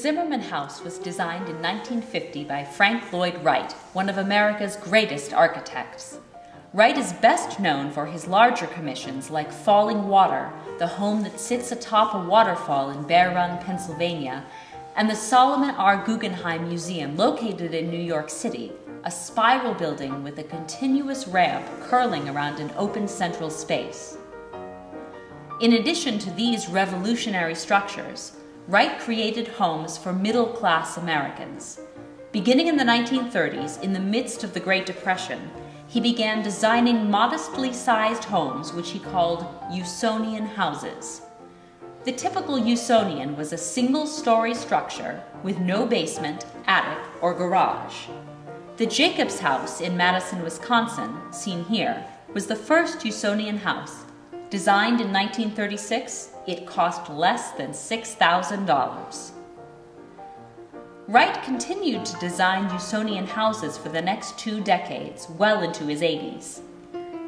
Zimmerman House was designed in 1950 by Frank Lloyd Wright, one of America's greatest architects. Wright is best known for his larger commissions like Falling Water, the home that sits atop a waterfall in Bear Run, Pennsylvania, and the Solomon R. Guggenheim Museum located in New York City, a spiral building with a continuous ramp curling around an open central space. In addition to these revolutionary structures, Wright created homes for middle-class Americans. Beginning in the 1930s, in the midst of the Great Depression, he began designing modestly sized homes which he called Usonian houses. The typical Usonian was a single-story structure with no basement, attic, or garage. The Jacobs House in Madison, Wisconsin, seen here, was the first Usonian house. Designed in 1936, it cost less than $6,000. Wright continued to design Usonian houses for the next 2 decades, well into his 80s.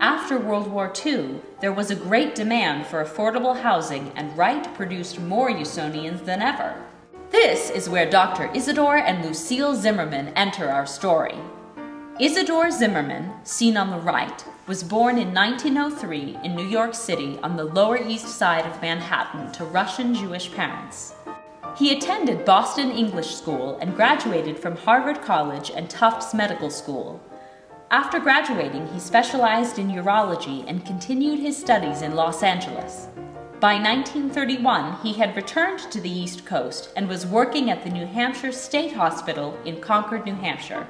After World War II, there was a great demand for affordable housing, and Wright produced more Usonians than ever. This is where Dr. Isidore and Lucille Zimmerman enter our story. Isidore Zimmerman, seen on the right, was born in 1903 in New York City on the Lower East Side of Manhattan to Russian Jewish parents. He attended Boston English School and graduated from Harvard College and Tufts Medical School. After graduating, he specialized in urology and continued his studies in Los Angeles. By 1931, he had returned to the East Coast and was working at the New Hampshire State Hospital in Concord, New Hampshire.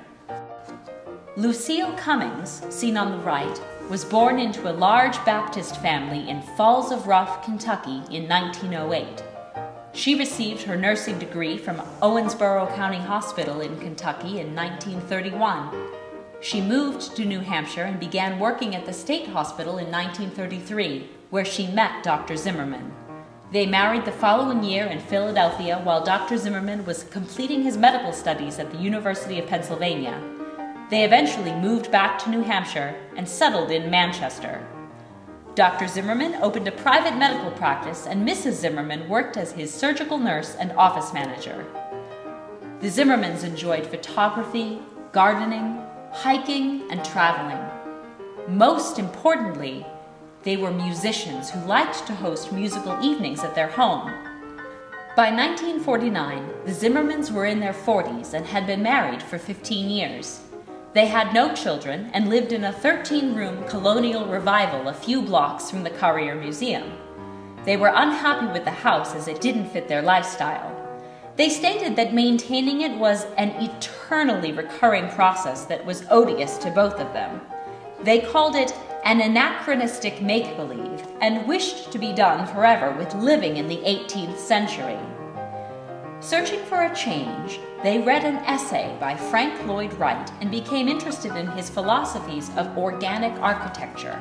Lucille Cummings, seen on the right, was born into a large Baptist family in Falls of Rough, Kentucky in 1908. She received her nursing degree from Owensboro County Hospital in Kentucky in 1931. She moved to New Hampshire and began working at the State Hospital in 1933, where she met Dr. Zimmerman. They married the following year in Philadelphia while Dr. Zimmerman was completing his medical studies at the University of Pennsylvania. They eventually moved back to New Hampshire and settled in Manchester. Dr. Zimmerman opened a private medical practice, and Mrs. Zimmerman worked as his surgical nurse and office manager. The Zimmermans enjoyed photography, gardening, hiking, and traveling. Most importantly, they were musicians who liked to host musical evenings at their home. By 1949, the Zimmermans were in their 40s and had been married for 15 years. They had no children and lived in a 13-room colonial revival a few blocks from the Carrier Museum. They were unhappy with the house as it didn't fit their lifestyle. They stated that maintaining it was an eternally recurring process that was odious to both of them. They called it an anachronistic make-believe and wished to be done forever with living in the 18th century. Searching for a change, they read an essay by Frank Lloyd Wright and became interested in his philosophies of organic architecture.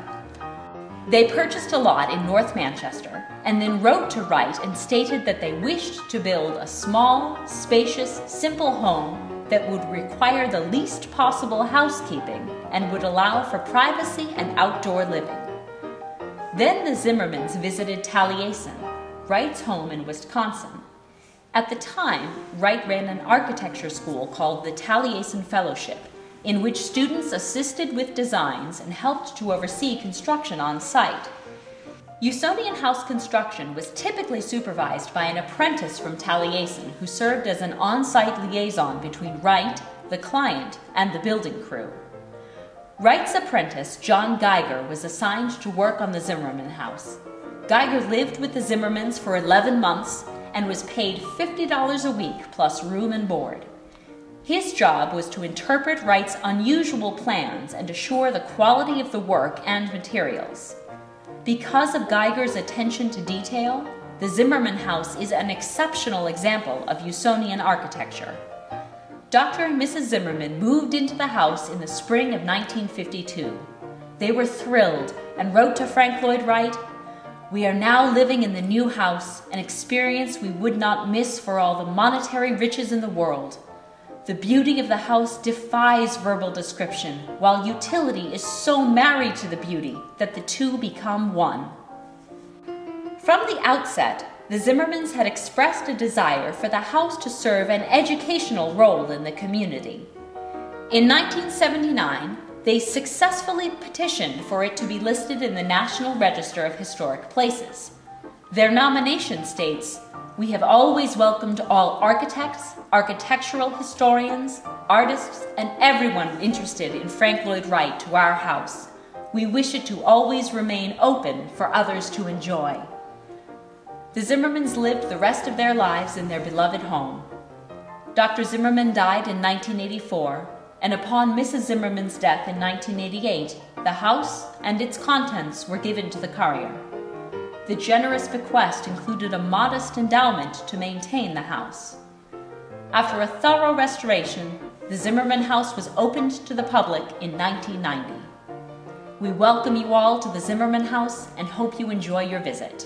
They purchased a lot in North Manchester and then wrote to Wright and stated that they wished to build a small, spacious, simple home that would require the least possible housekeeping and would allow for privacy and outdoor living. Then the Zimmermans visited Taliesin, Wright's home in Wisconsin. At the time, Wright ran an architecture school called the Taliesin Fellowship, in which students assisted with designs and helped to oversee construction on site. Usonian house construction was typically supervised by an apprentice from Taliesin who served as an on-site liaison between Wright, the client, and the building crew. Wright's apprentice, John Geiger, was assigned to work on the Zimmerman house. Geiger lived with the Zimmermans for 11 months and was paid $50 a week plus room and board. His job was to interpret Wright's unusual plans and assure the quality of the work and materials. Because of Geiger's attention to detail, the Zimmerman house is an exceptional example of Usonian architecture. Dr. and Mrs. Zimmerman moved into the house in the spring of 1952. They were thrilled and wrote to Frank Lloyd Wright, "We are now living in the new house, an experience we would not miss for all the monetary riches in the world. The beauty of the house defies verbal description, while utility is so married to the beauty that the two become one." From the outset, the Zimmermans had expressed a desire for the house to serve an educational role in the community. In 1979, they successfully petitioned for it to be listed in the National Register of Historic Places. Their nomination states, "We have always welcomed all architects, architectural historians, artists, and everyone interested in Frank Lloyd Wright to our house. We wish it to always remain open for others to enjoy." The Zimmermans lived the rest of their lives in their beloved home. Dr. Zimmerman died in 1984, and upon Mrs. Zimmerman's death in 1988, the house and its contents were given to the Courier. The generous bequest included a modest endowment to maintain the house. After a thorough restoration, the Zimmerman house was opened to the public in 1990. We welcome you all to the Zimmerman house and hope you enjoy your visit.